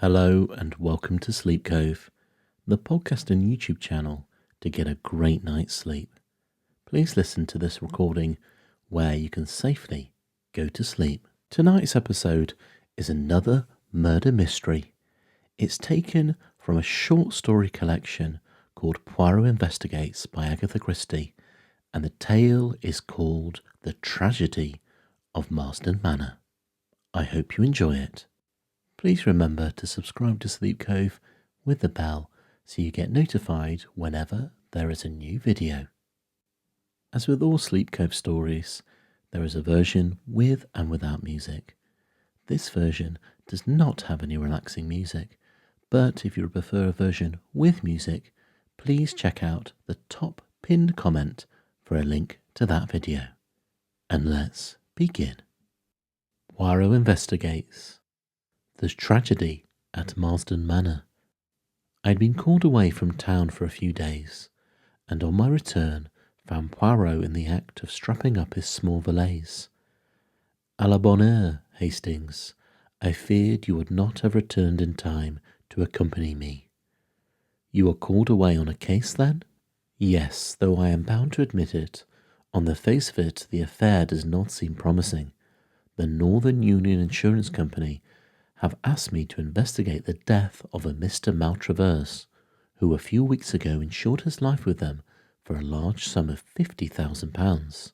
Hello and welcome to Sleep Cove, the podcast and YouTube channel to get a great night's sleep. Please listen to this recording where you can safely go to sleep. Tonight's episode is another murder mystery. It's taken from a short story collection called Poirot Investigates by Agatha Christie, and the tale is called The Tragedy of Marsden Manor. I hope you enjoy it. Please remember to subscribe to Sleep Cove with the bell so you get notified whenever there is a new video. As with all Sleep Cove stories, there is a version with and without music. This version does not have any relaxing music, but if you prefer a version with music, please check out the top pinned comment for a link to that video. And let's begin. Poirot Investigates. The Tragedy at Marsden Manor. I had been called away from town for a few days, and on my return found Poirot in the act of strapping up his small valise. À la bonne heure, Hastings. I feared you would not have returned in time to accompany me. You were called away on a case, then? Yes, though I am bound to admit it. On the face of it, the affair does not seem promising. The Northern Union Insurance Company have asked me to investigate the death of a Mr. Maltravers, who a few weeks ago insured his life with them for a large sum of £50,000.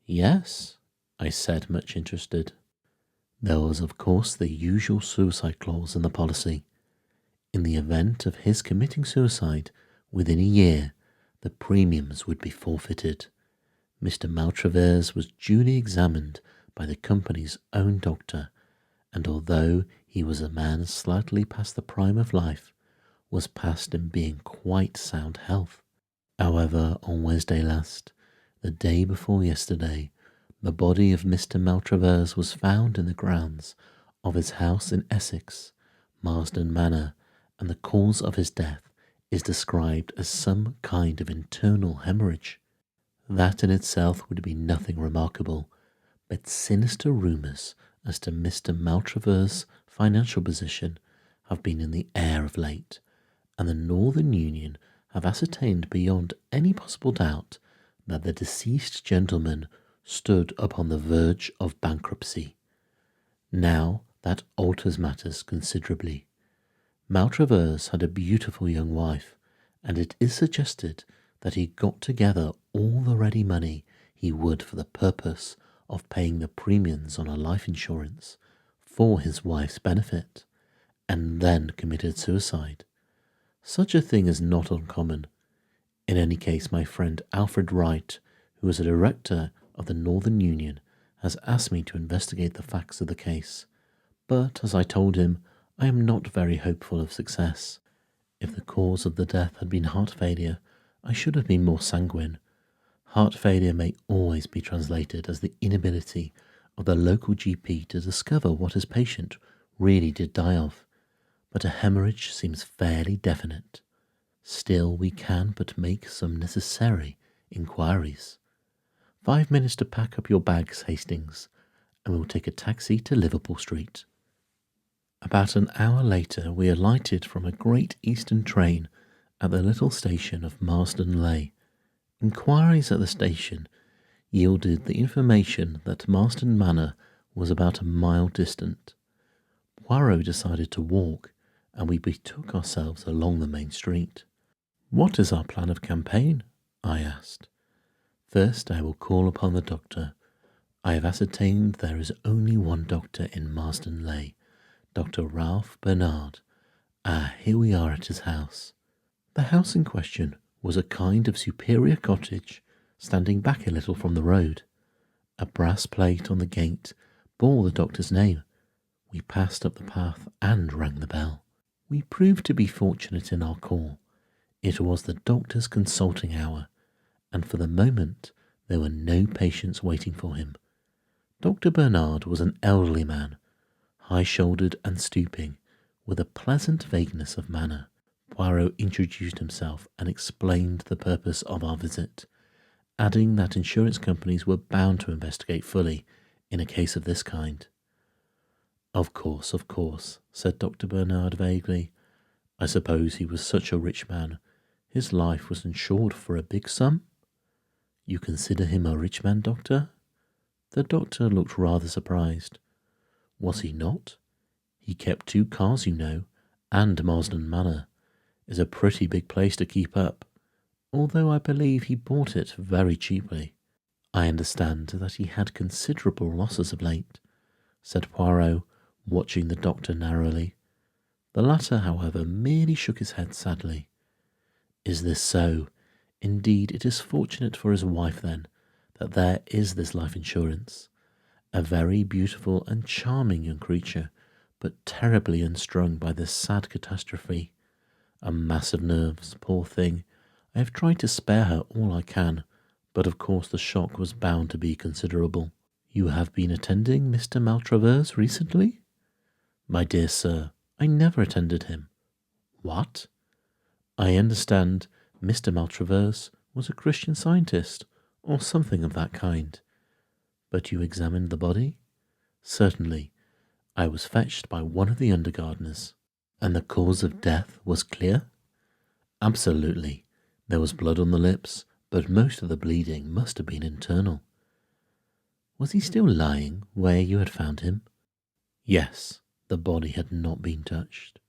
Yes, I said, much interested. There was, of course, the usual suicide clause in the policy. In the event of his committing suicide within a year, the premiums would be forfeited. Mr. Maltravers was duly examined by the company's own doctor, and although he was a man slightly past the prime of life, was past in being quite sound health. However, on Wednesday last, the day before yesterday, the body of Mr. Maltravers was found in the grounds of his house in Essex, Marsden Manor, and the cause of his death is described as some kind of internal hemorrhage. That in itself would be nothing remarkable, but sinister rumours as to Mr. Maltravers' financial position have been in the air of late, and the Northern Union have ascertained beyond any possible doubt that the deceased gentleman stood upon the verge of bankruptcy. Now that alters matters considerably. Maltravers had a beautiful young wife, and it is suggested that he got together all the ready money he would for the purpose of paying the premiums on a life insurance for his wife's benefit, and then committed suicide. Such a thing is not uncommon. In any case, my friend Alfred Wright, who is a director of the Northern Union, has asked me to investigate the facts of the case, but as I told him, I am not very hopeful of success. If the cause of the death had been heart failure, I should have been more sanguine. Heart failure may always be translated as the inability of the local GP to discover what his patient really did die of, but a hemorrhage seems fairly definite. Still, we can but make some necessary inquiries. 5 minutes to pack up your bags, Hastings, and we'll take a taxi to Liverpool Street. About an hour later, we alighted from a Great Eastern train at the little station of Marsden Leigh. Inquiries at the station yielded the information that Marsden Manor was about a mile distant. Poirot decided to walk, and we betook ourselves along the main street. What is our plan of campaign? I asked. First, I will call upon the doctor. I have ascertained there is only one doctor in Marsden Leigh, Dr. Ralph Bernard. Here we are at his house. The house in question was a kind of superior cottage standing back a little from the road. A brass plate on the gate bore the doctor's name. We passed up the path and rang the bell. We proved to be fortunate in our call. It was the doctor's consulting hour, and for the moment there were no patients waiting for him. Dr. Bernard was an elderly man, high-shouldered and stooping, with a pleasant vagueness of manner. Poirot introduced himself and explained the purpose of our visit, adding that insurance companies were bound to investigate fully in a case of this kind. Of course, said Dr. Bernard vaguely. I suppose he was such a rich man. His life was insured for a big sum? You consider him a rich man, Doctor? The doctor looked rather surprised. Was he not? He kept 2 cars, you know, and Marsden Manor is a pretty big place to keep up, although I believe he bought it very cheaply. I understand that he had considerable losses of late, said Poirot, watching the doctor narrowly. The latter, however, merely shook his head sadly. Is this so? Indeed, it is fortunate for his wife, then, that there is this life insurance. A very beautiful and charming young creature, but terribly unstrung by this sad catastrophe. A mass of nerves, poor thing. I have tried to spare her all I can, but of course the shock was bound to be considerable. You have been attending Mr. Maltravers recently? My dear sir, I never attended him. What? I understand Mr. Maltravers was a Christian Scientist, or something of that kind. But you examined the body? Certainly. I was fetched by one of the undergardeners. And the cause of death was clear? Absolutely. There was blood on the lips, but most of the bleeding must have been internal. Was he still lying where you had found him? Yes, the body had not been touched.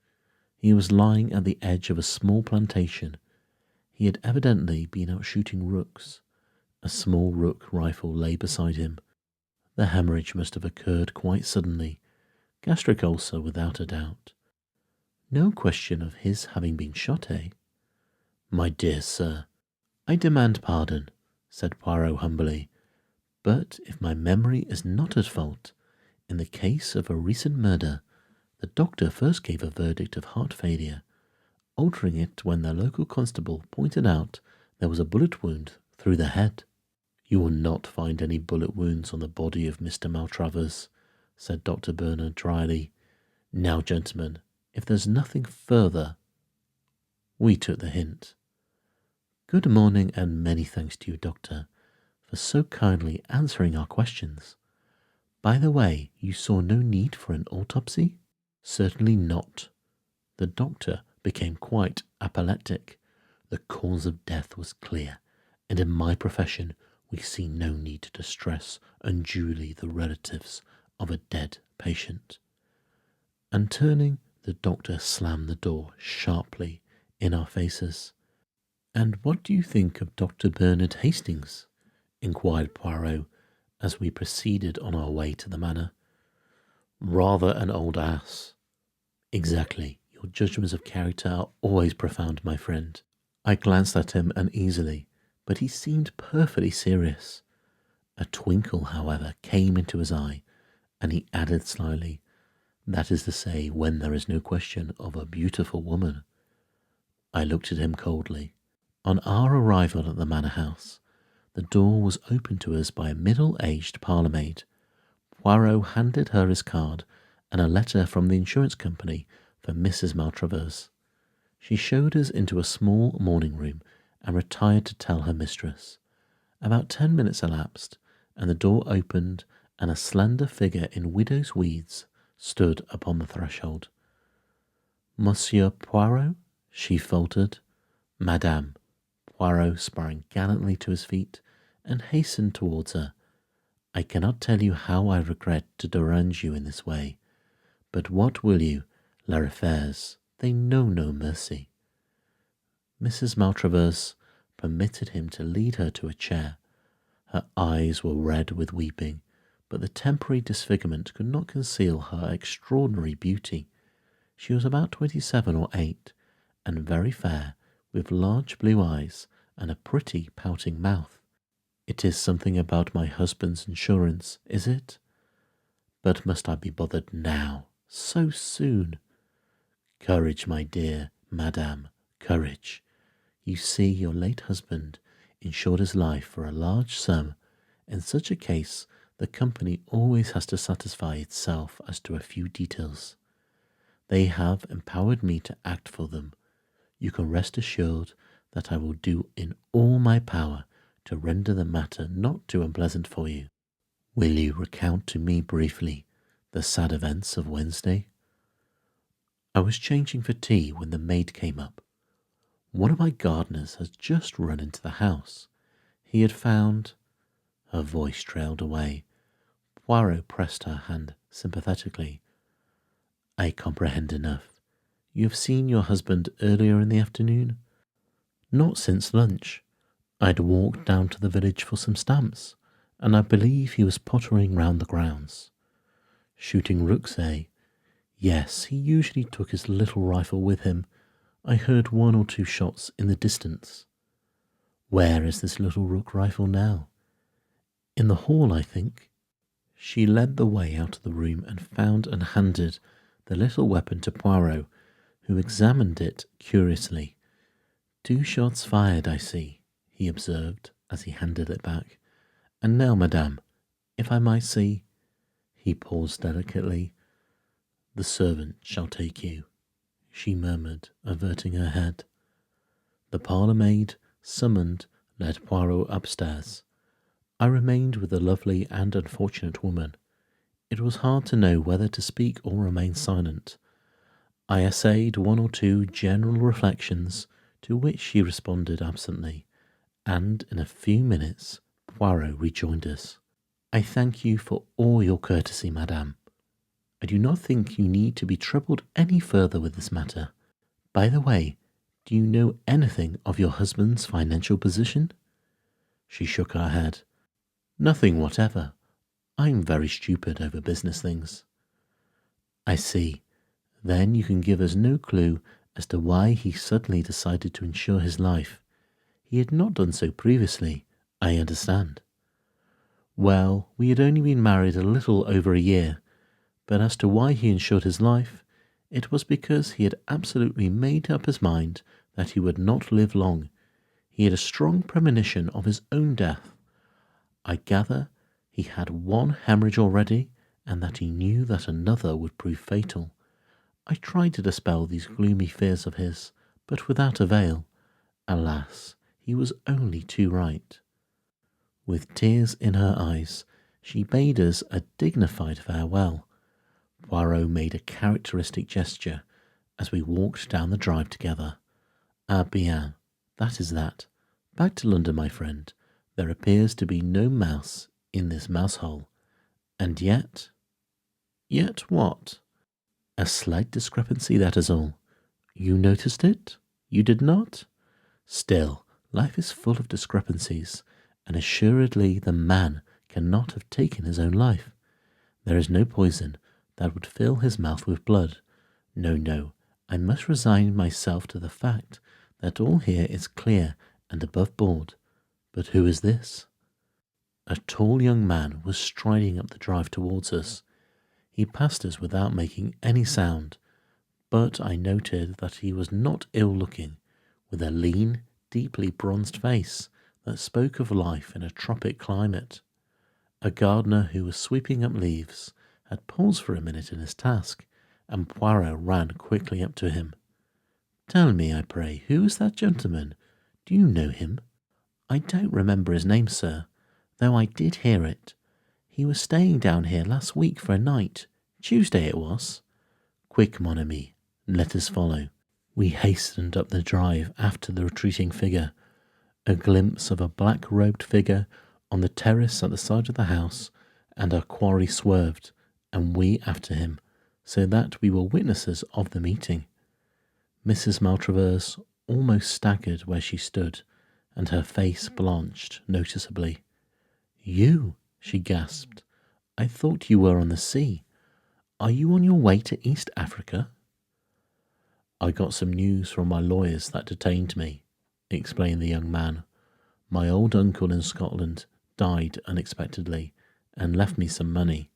He was lying at the edge of a small plantation. He had evidently been out shooting rooks. A small rook rifle lay beside him. The hemorrhage must have occurred quite suddenly. Gastric ulcer without a doubt. No question of his having been shot, eh? My dear sir, I demand pardon, said Poirot humbly, but if my memory is not at fault, in the case of a recent murder, the doctor first gave a verdict of heart failure, altering it when the local constable pointed out there was a bullet wound through the head. You will not find any bullet wounds on the body of Mr. Maltravers, said Dr. Bernard dryly. Now, gentlemen, if there's nothing further... We took the hint. Good morning, and many thanks to you, Doctor, for so kindly answering our questions. By the way, you saw no need for an autopsy? Certainly not. The doctor became quite apoplectic. The cause of death was clear, and in my profession we see no need to distress unduly the relatives of a dead patient. And turning, the doctor slammed the door sharply in our faces. And what do you think of Dr. Bernard Hastings? Inquired Poirot as we proceeded on our way to the manor. Rather an old ass. Exactly. Your judgments of character are always profound, my friend. I glanced at him uneasily, but he seemed perfectly serious. A twinkle, however, came into his eye, and he added slyly, that is to say, when there is no question of a beautiful woman. I looked at him coldly. On our arrival at the manor house, the door was opened to us by a middle-aged parlour-maid. Poirot handed her his card and a letter from the insurance company for Mrs. Maltravers. She showed us into a small morning-room and retired to tell her mistress. About 10 minutes elapsed, and the door opened, and a slender figure in widow's weeds stood upon the threshold. Monsieur Poirot? She faltered. Madame. Poirot sprang gallantly to his feet and hastened towards her. I cannot tell you how I regret to derange you in this way, but what will you? Les affaires, they know no mercy. Mrs. Maltravers permitted him to lead her to a chair. Her eyes were red with weeping, but the temporary disfigurement could not conceal her extraordinary beauty. She was about 27 or 8, and very fair, with large blue eyes and a pretty pouting mouth. It is something about my husband's insurance, is it? But must I be bothered now, so soon? Courage, my dear madame, courage. You see, your late husband insured his life for a large sum. In such a case, the company always has to satisfy itself as to a few details. They have empowered me to act for them. You can rest assured that I will do in all my power to render the matter not too unpleasant for you. Will you recount to me briefly The sad events of Wednesday. I was changing for tea when the maid came up. One of my gardeners has just run into the house. He had found... Her voice trailed away. Poirot pressed her hand sympathetically. I comprehend enough. You have seen your husband earlier in the afternoon? Not since lunch. I'd walked down to the village for some stamps, and I believe he was pottering round the grounds. Shooting rooks, eh? Yes, he usually took his little rifle with him. I heard 1 or 2 shots in the distance. Where is this little rook rifle now? In the hall, I think. She led the way out of the room and found and handed the little weapon to Poirot, who examined it curiously. 2 shots fired, I see, he observed as he handed it back. And now, madame, if I might see... He paused delicately. The servant shall take you, she murmured, averting her head. The parlour maid, summoned, led Poirot upstairs. I remained with the lovely and unfortunate woman. It was hard to know whether to speak or remain silent. I essayed 1 or 2 general reflections, to which she responded absently, and in a few minutes Poirot rejoined us. I thank you for all your courtesy, madame. I do not think you need to be troubled any further with this matter. By the way, do you know anything of your husband's financial position? She shook her head. Nothing whatever. I'm very stupid over business things. I see. Then you can give us no clue as to why he suddenly decided to insure his life. He had not done so previously, I understand. Well, we had only been married a little over a year, but as to why he insured his life, it was because he had absolutely made up his mind that he would not live long. He had a strong premonition of his own death. I gather he had 1 hemorrhage already, and that he knew that another would prove fatal. I tried to dispel these gloomy fears of his, but without avail. Alas, he was only too right. With tears in her eyes, she bade us a dignified farewell. Poirot made a characteristic gesture as we walked down the drive together. Ah bien, that is that. Back to London, my friend. There appears to be no mouse in this mouse-hole. And yet... Yet what? A slight discrepancy, that is all. You noticed it? You did not? Still, life is full of discrepancies, and assuredly the man cannot have taken his own life. There is no poison that would fill his mouth with blood. No, I must resign myself to the fact that all here is clear and above board. But who is this? A tall young man was striding up the drive towards us. He passed us without making any sound, but I noted that he was not ill-looking, with a lean, deeply bronzed face that spoke of life in a tropic climate. A gardener who was sweeping up leaves had paused for a minute in his task, and Poirot ran quickly up to him. Tell me, I pray, who is that gentleman? Do you know him? I don't remember his name, sir, though I did hear it. He was staying down here last week for a night. Tuesday it was. Quick, mon ami, let us follow. We hastened up the drive after the retreating figure. A glimpse of a black-robed figure on the terrace at the side of the house, and our quarry swerved, and we after him, so that we were witnesses of the meeting. Mrs. Maltravers almost staggered where she stood, and her face blanched noticeably. You, she gasped. I thought you were on the sea. Are you on your way to East Africa? I got some news from my lawyers that detained me, explained the young man. My old uncle in Scotland died unexpectedly and left me some money.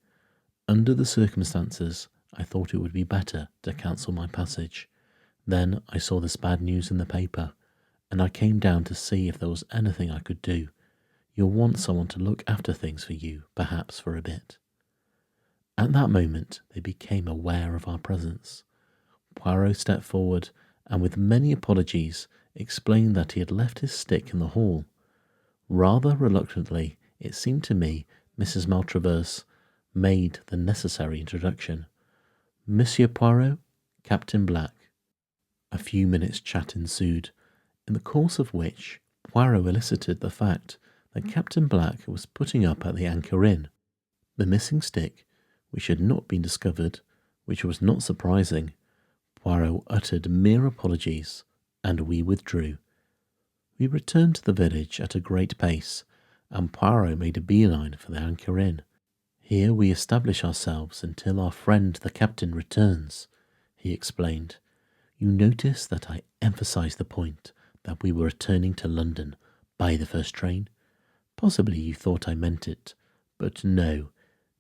Under the circumstances, I thought it would be better to cancel my passage. Then I saw this bad news in the paper, and I came down to see if there was anything I could do. You'll want someone to look after things for you, perhaps for a bit. At that moment, they became aware of our presence. Poirot stepped forward, and with many apologies, explained that he had left his stick in the hall. Rather reluctantly, it seemed to me, Mrs. Maltravers made the necessary introduction. Monsieur Poirot, Captain Black. A few minutes' chat ensued, in the course of which Poirot elicited the fact that Captain Black was putting up at the Anchor Inn. The missing stick, which had not been discovered, which was not surprising. Poirot uttered mere apologies, and we withdrew. We returned to the village at a great pace, and Poirot made a beeline for the Anchor Inn. Here we establish ourselves until our friend the captain returns, he explained. You notice that I emphasise the point that we were returning to London by the first train. Possibly you thought I meant it, but no.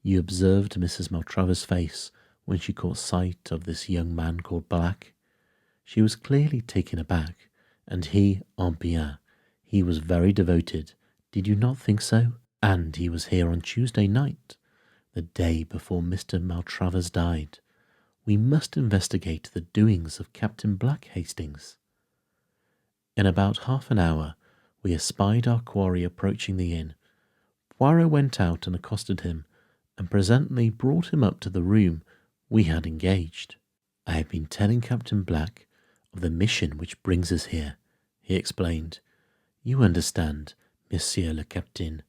You observed Mrs. Maltravers' face when she caught sight of this young man called Black. She was clearly taken aback, and he, en bien, he was very devoted. Did you not think so? And he was here on Tuesday night, the day before Mr. Maltravers died. We must investigate the doings of Captain Black, Hastings. In about half an hour, we espied our quarry approaching the inn. Poirot went out and accosted him, and presently brought him up to the room we had engaged. I have been telling Captain Black of the mission which brings us here, he explained. You understand, Monsieur le Captain,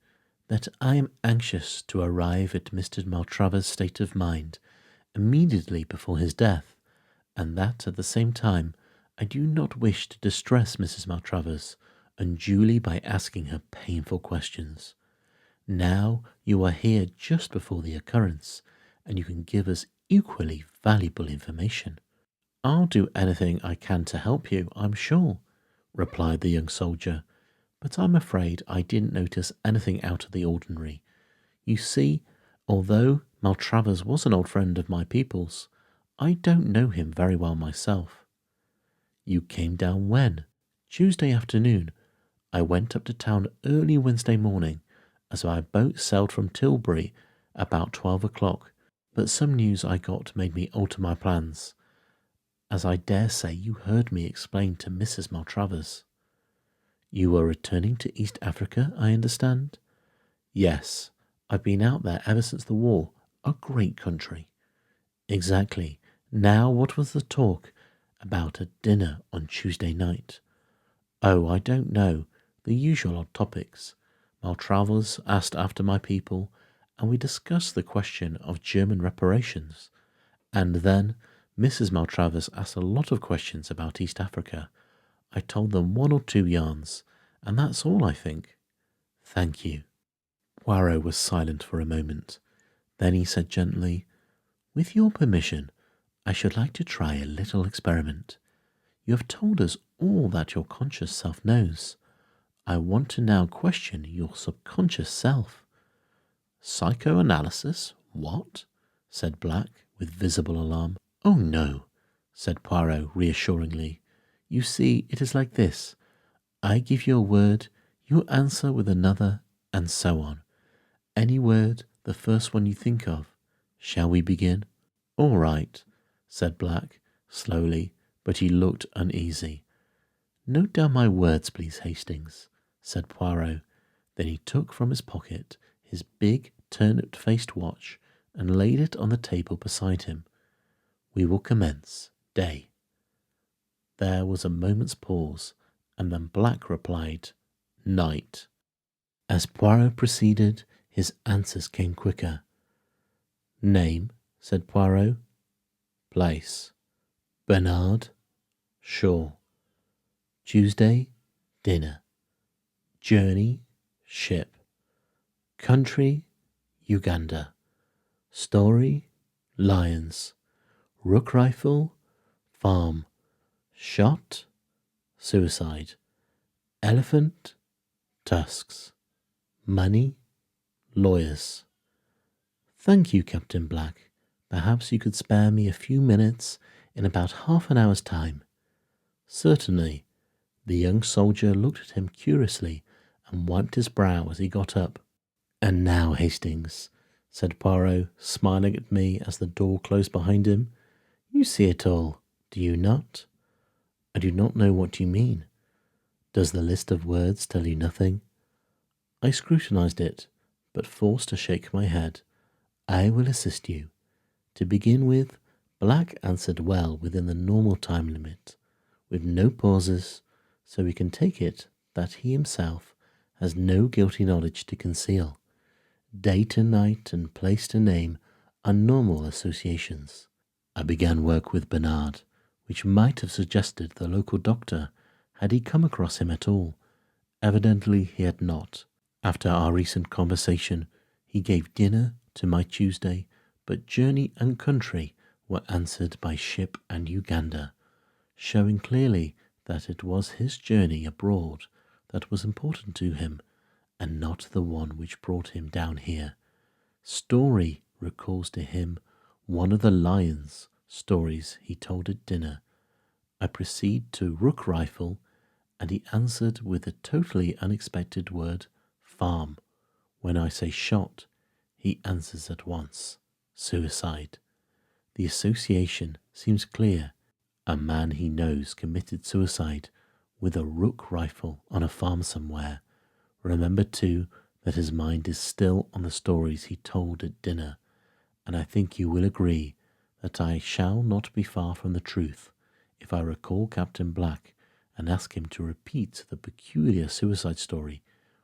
that I am anxious to arrive at Mr. Maltravers' state of mind immediately before his death, and that at the same time I do not wish to distress Mrs. Maltravers unduly by asking her painful questions. Now you are here just before the occurrence, and you can give us equally valuable information. I'll do anything I can to help you, I'm sure, replied the young soldier, but I'm afraid I didn't notice anything out of the ordinary. You see, although Maltravers was an old friend of my people's, I don't know him very well myself. You came down when? Tuesday afternoon. I went up to town early Wednesday morning, as my boat sailed from Tilbury about 12 o'clock, but some news I got made me alter my plans, as I dare say you heard me explain to Mrs. Maltravers. You were returning to East Africa, I understand? Yes, I've been out there ever since the war. A great country. Exactly. Now, what was the talk about at dinner on Tuesday night? Oh, I don't know. The usual odd topics. Maltravers asked after my people, and we discussed the question of German reparations. And then Mrs. Maltravers asked a lot of questions about East Africa. I told them one or two yarns, and that's all, I think. Thank you. Poirot was silent for a moment. Then he said gently, With your permission, I should like to try a little experiment. You have told us all that your conscious self knows. I want to now question your subconscious self. Psychoanalysis? What? Said Black, with visible alarm. Oh, no, said Poirot reassuringly. You see, it is like this. I give you a word, you answer with another, and so on. Any word, the first one you think of. Shall we begin? All right, said Black, slowly, but he looked uneasy. Note down my words, please, Hastings, said Poirot. Then he took from his pocket his big turnip-faced watch and laid it on the table beside him. We will commence. Day. There was a moment's pause, and then Black replied, Night. As Poirot proceeded, his answers came quicker. Name, said Poirot. Place. Bernard. Shaw. Tuesday. Dinner. Journey. Ship. Country. Uganda. Story. Lions. Rook rifle. Farm. Shot. Suicide. Elephant. Tusks. Money. Lawyers. Thank you, Captain Black. Perhaps you could spare me a few minutes in about half an hour's time. Certainly. The young soldier looked at him curiously and wiped his brow as he got up. And now, Hastings, said Poirot, smiling at me as the door closed behind him, you see it all, do you not? I do not know what you mean. Does the list of words tell you nothing? I scrutinized it, but forced to shake my head. I will assist you. To begin with, Black answered well within the normal time limit, with no pauses, so we can take it that he himself has no guilty knowledge to conceal. Day to night and place to name are normal associations. I began work with Bernard, which might have suggested the local doctor had he come across him at all. Evidently he had not. After our recent conversation, he gave dinner to my Tuesday, but journey and country were answered by ship and Uganda, showing clearly that it was his journey abroad that was important to him, and not the one which brought him down here. Story recalls to him one of the lion's stories he told at dinner. I proceed to rook rifle, and he answered with a totally unexpected word, farm. When I say shot, he answers at once, suicide. The association seems clear. A man he knows committed suicide with a rook rifle on a farm somewhere. Remember too that his mind is still on the stories he told at dinner, and I think you will agree that I shall not be far from the truth if I recall Captain Black and ask him to repeat the peculiar suicide story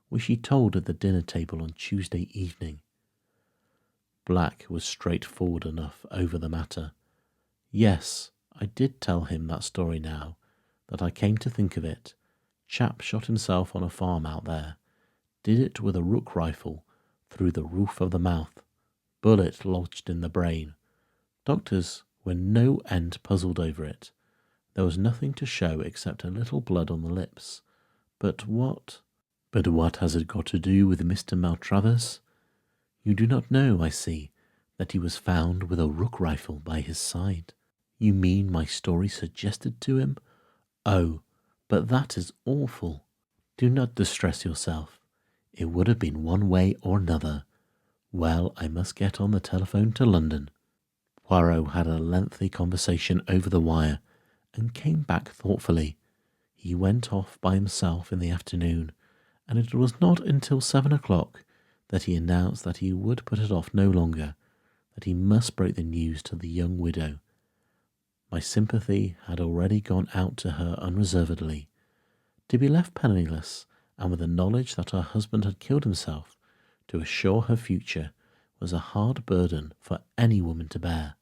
which he told at the dinner table on Tuesday evening. Black was straightforward enough over the matter. Yes, I did tell him that story now that I came to think of it. Chap shot himself on a farm out there. Did it with a rook rifle through the roof of the mouth. Bullet lodged in the brain. Doctors were no end puzzled over it. There was nothing to show except a little blood on the lips. But what has it got to do with Mr. Maltravers? You do not know, I see, that he was found with a rook rifle by his side. You mean my story suggested to him? Oh, but that is awful. Do not distress yourself. It would have been one way or another. Well, I must get on the telephone to London. Poirot had a lengthy conversation over the wire and came back thoughtfully. He went off by himself in the afternoon, and it was not until 7 o'clock that he announced that he would put it off no longer, that he must break the news to the young widow. My sympathy had already gone out to her unreservedly. To be left penniless, and with the knowledge that her husband had killed himself to assure her future, was a hard burden for any woman to bear.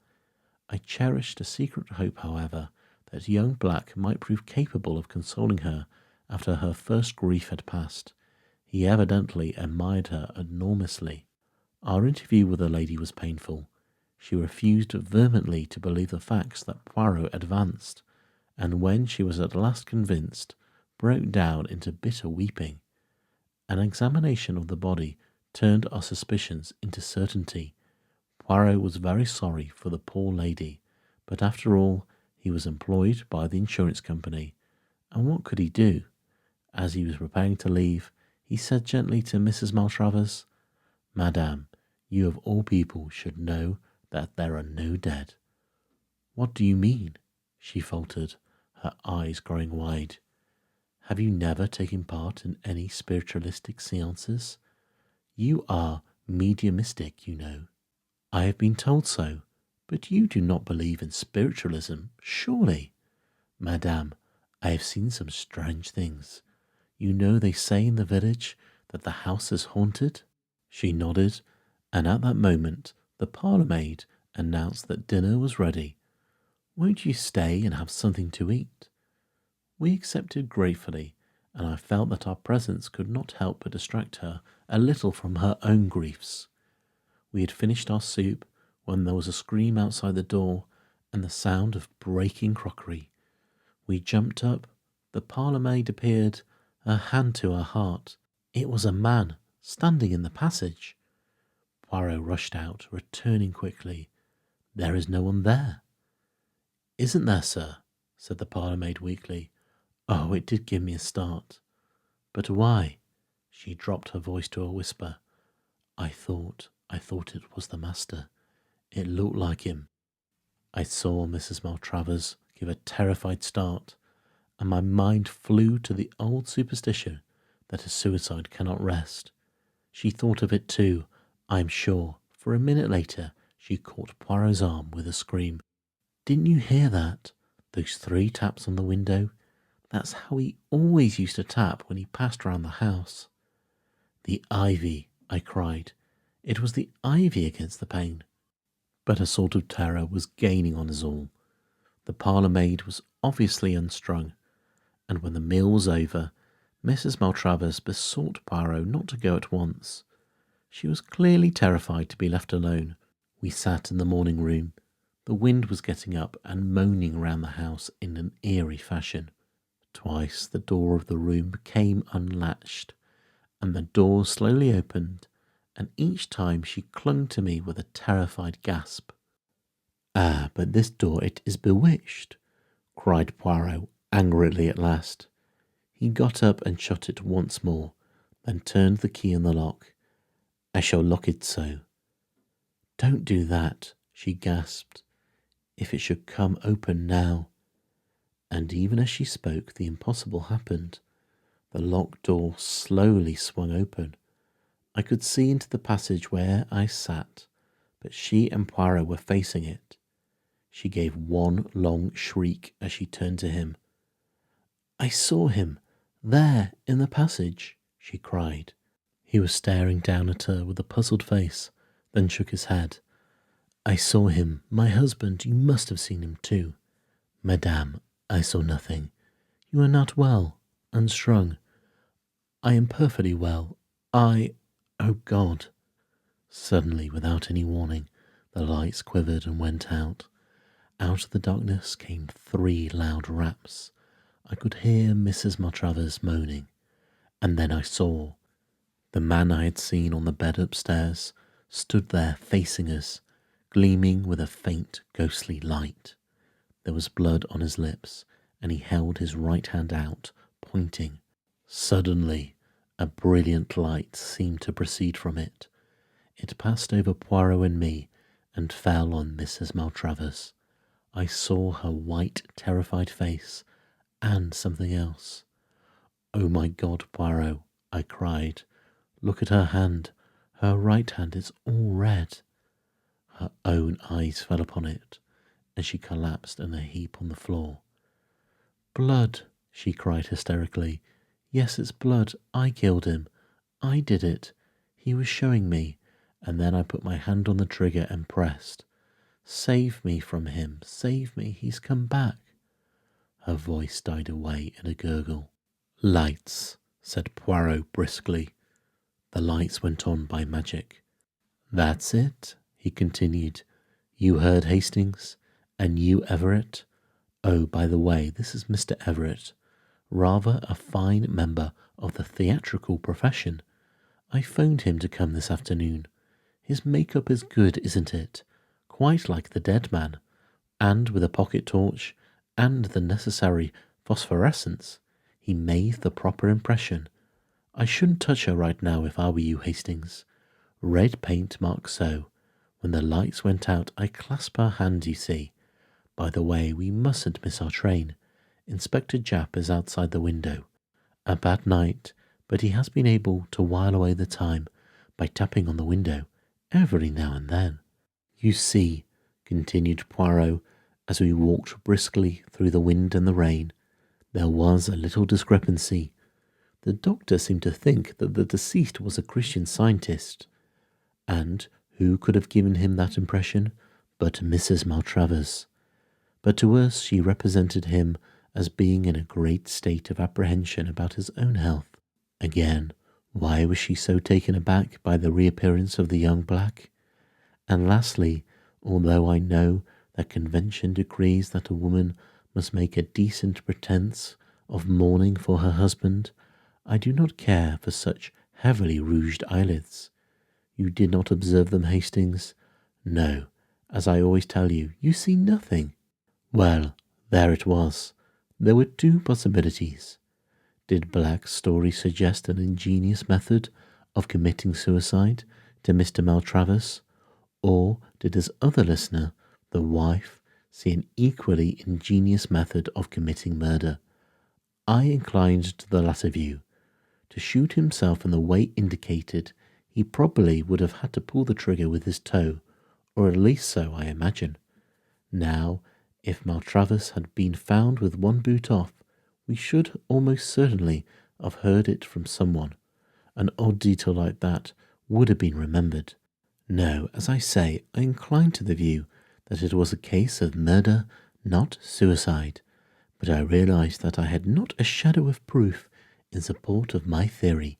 I cherished a secret hope, however, that young Black might prove capable of consoling her after her first grief had passed. He evidently admired her enormously. Our interview with the lady was painful. She refused vehemently to believe the facts that Poirot advanced, and when she was at last convinced, broke down into bitter weeping. An examination of the body turned our suspicions into certainty. Poirot was very sorry for the poor lady, but after all, he was employed by the insurance company, and what could he do? As he was preparing to leave, he said gently to Mrs. Maltravers, "Madame, you of all people should know that there are no dead." "What do you mean?" she faltered, her eyes growing wide. "Have you never taken part in any spiritualistic seances? You are mediumistic, you know." "I have been told so, but you do not believe in spiritualism, surely?" "Madame, I have seen some strange things. You know they say in the village that the house is haunted?" She nodded, and at that moment the parlour-maid announced that dinner was ready. "Won't you stay and have something to eat?" We accepted gratefully, and I felt that our presence could not help but distract her a little from her own griefs. We had finished our soup when there was a scream outside the door and the sound of breaking crockery. We jumped up. The parlour-maid appeared, her hand to her heart. It was a man standing in the passage. Poirot rushed out, returning quickly. "There is no one there." "Isn't there, sir?" said the parlour-maid weakly. Oh, it did give me a start. "But why?" She dropped her voice to a whisper. I thought it was the master. It looked like him." I saw Mrs. Maltravers give a terrified start, and my mind flew to the old superstition that a suicide cannot rest. She thought of it too, I am sure, for a minute later she caught Poirot's arm with a scream. "Didn't you hear that? Those 3 taps on the window? That's how he always used to tap when he passed round the house." "The ivy," I cried. It was the ivy against the pane. But a sort of terror was gaining on us all. The parlour maid was obviously unstrung, and when the meal was over, Mrs. Maltravers besought Poirot not to go at once. She was clearly terrified to be left alone. We sat in the morning room. The wind was getting up and moaning round the house in an eerie fashion. Twice the door of the room came unlatched, and the door slowly opened, and each time she clung to me with a terrified gasp. "Ah, but this door, it is bewitched," cried Poirot angrily at last. He got up and shut it once more, then turned the key in the lock. "I shall lock it so." "Don't do that," she gasped. "If it should come open now." And even as she spoke, the impossible happened. The locked door slowly swung open. I could see into the passage where I sat, but she and Poirot were facing it. She gave one long shriek as she turned to him. "I saw him, there, in the passage," she cried. He was staring down at her with a puzzled face, then shook his head. "I saw him, my husband. You must have seen him too." "Madame, I saw nothing. You are not well, unstrung." "I am perfectly well. Oh God." Suddenly, without any warning, the lights quivered and went out. Out of the darkness came 3 loud raps. I could hear Mrs. Maltravers moaning, and then I saw. The man I had seen on the bed upstairs stood there facing us, gleaming with a faint, ghostly light. There was blood on his lips, and he held his right hand out, pointing. Suddenly, a brilliant light seemed to proceed from it. It passed over Poirot and me, and fell on Mrs. Maltravers. I saw her white, terrified face, and something else. "Oh my God, Poirot," I cried. "Look at her hand. Her right hand is all red." Her own eyes fell upon it, and she collapsed in a heap on the floor. "Blood," she cried hysterically. "Yes, it's blood. I killed him. I did it. He was showing me, and then I put my hand on the trigger and pressed. Save me from him. Save me. He's come back." Her voice died away in a gurgle. "Lights," said Poirot briskly. The lights went on by magic. "That's it," he continued. "You heard Hastings, and you Everett. Oh, by the way, this is Mr. Everett, rather a fine member of the theatrical profession. I phoned him to come this afternoon. His makeup is good, isn't it? Quite like the dead man, and with a pocket torch and the necessary phosphorescence, he made the proper impression. I shouldn't touch her right now if I were you, Hastings. Red paint marked so. When the lights went out, I clasped her hand, you see. By the way, we mustn't miss our train. Inspector Japp is outside the window. A bad night, but he has been able to while away the time by tapping on the window every now and then. You see," continued Poirot, as we walked briskly through the wind and the rain, "there was a little discrepancy. The doctor seemed to think that the deceased was a Christian Scientist, and who could have given him that impression but Mrs. Maltravers? But to us she represented him as being in a great state of apprehension about his own health. Again, why was she so taken aback by the reappearance of the young black? And lastly, although I know that convention decrees that a woman must make a decent pretence of mourning for her husband, I do not care for such heavily rouged eyelids. You did not observe them, Hastings? No, as I always tell you, you see nothing. Well, there it was. There were 2 possibilities. Did Black's story suggest an ingenious method of committing suicide to Mr. Maltravers? Or did his other listener, the wife, see an equally ingenious method of committing murder? I inclined to the latter view. To shoot himself in the way indicated, he probably would have had to pull the trigger with his toe, or at least so I imagine. Now, if Maltravers had been found with one boot off, we should almost certainly have heard it from someone. An odd detail like that would have been remembered. No, as I say, I incline to the view that it was a case of murder, not suicide, but I realized that I had not a shadow of proof in support of my theory,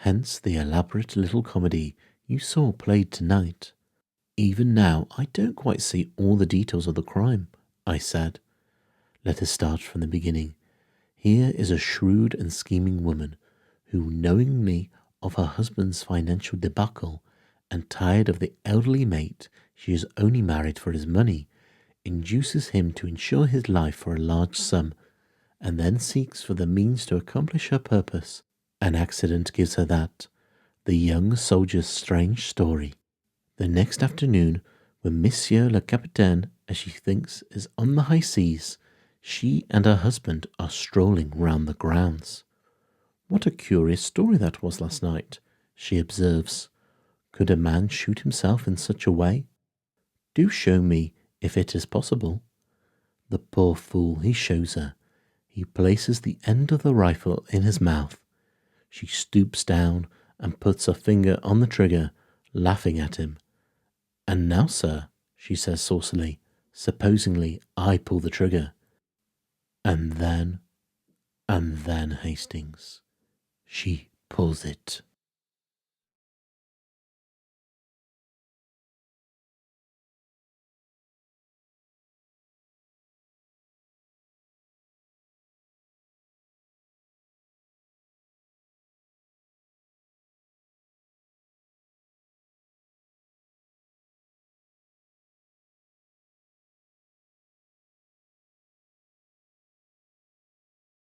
hence the elaborate little comedy you saw played tonight. Even now, I don't quite see all the details of the crime, I said. Let us start from the beginning. Here is a shrewd and scheming woman who, knowingly of her husband's financial debacle and tired of the elderly mate she is only married for his money, induces him to insure his life for a large sum, and then seeks for the means to accomplish her purpose. An accident gives her that. The young soldier's strange story. The next afternoon, when Monsieur le Capitaine, as she thinks, is on the high seas, she and her husband are strolling round the grounds. What a curious story that was last night, she observes. Could a man shoot himself in such a way? Do show me, if it is possible. The poor fool, he shows her. He places the end of the rifle in his mouth. She stoops down and puts her finger on the trigger, laughing at him. And now, sir, she says saucily, supposingly I pull the trigger. And then, Hastings, she pulls it.